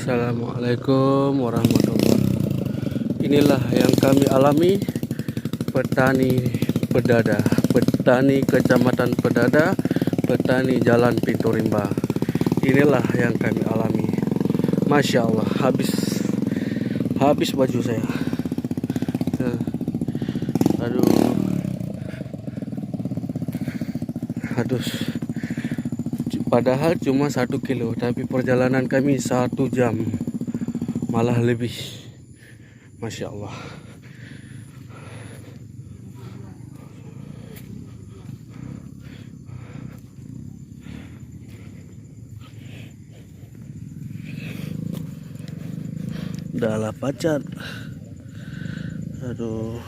Assalamualaikum warahmatullahi wabarakatuh. Inilah yang kami alami, petani Pedada, petani Kecamatan Pedada, petani Jalan Pintu Rimba. Inilah yang kami alami. Masya Allah, habis baju saya. Aduh. Padahal cuma 1 kilo, tapi perjalanan kami 1 jam, malah lebih. Masya Allah. Udah lah pacar. Aduh.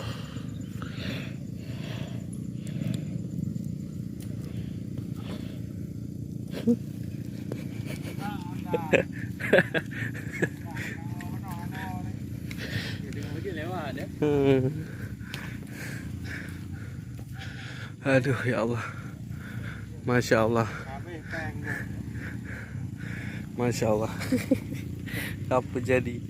Aduh ya Allah, Masya Allah, Masya Allah. Apa jadi?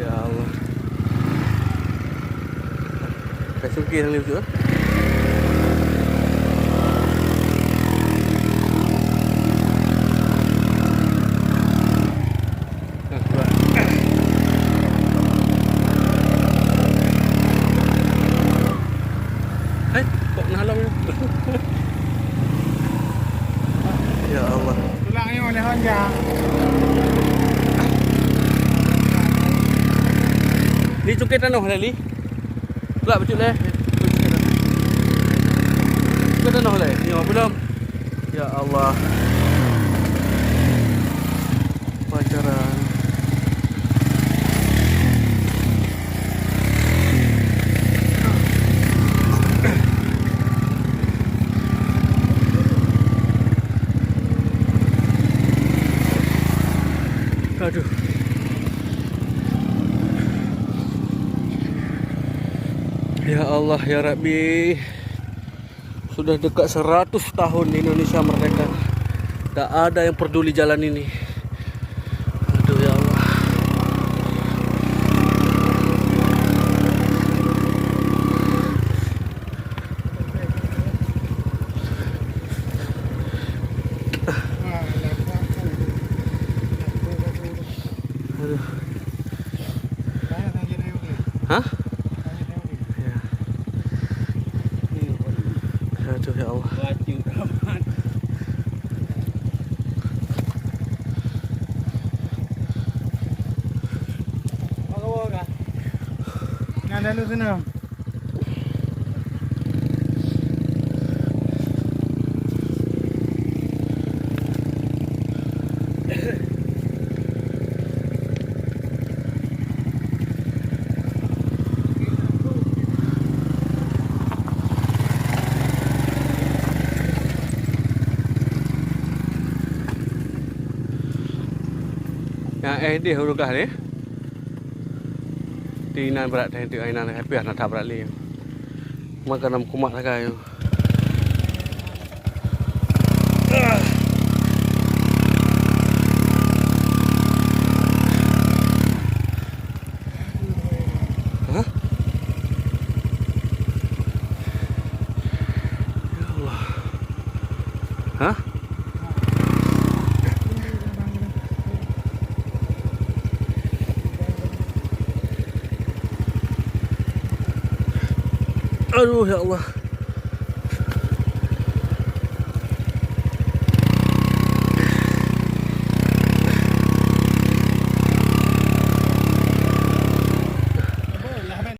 Ya Allah. Kasih yang lucu. Hai, kok nalam ya? Ya Allah. Tulangnya oleh Honda. Ni cukai tanah lali. Pula betul leh. Cukai tanah leh. Ni belum. Ya Allah. Pacaran. Aduh. Ya Allah, ya Rabbi. Sudah dekat 100 tahun Indonesia merdeka. Tak ada yang peduli jalan ini. Aduh ya Allah. Aduh. Hah? Aduh ya Allah. Ada lu sana. Yang dia huruf kah ni? Tinan berat dah itu ainan happy nak tak berat li. Makan nam kumat lah kayu. Hah? Ya Allah. Hah? Aduh ya Allah.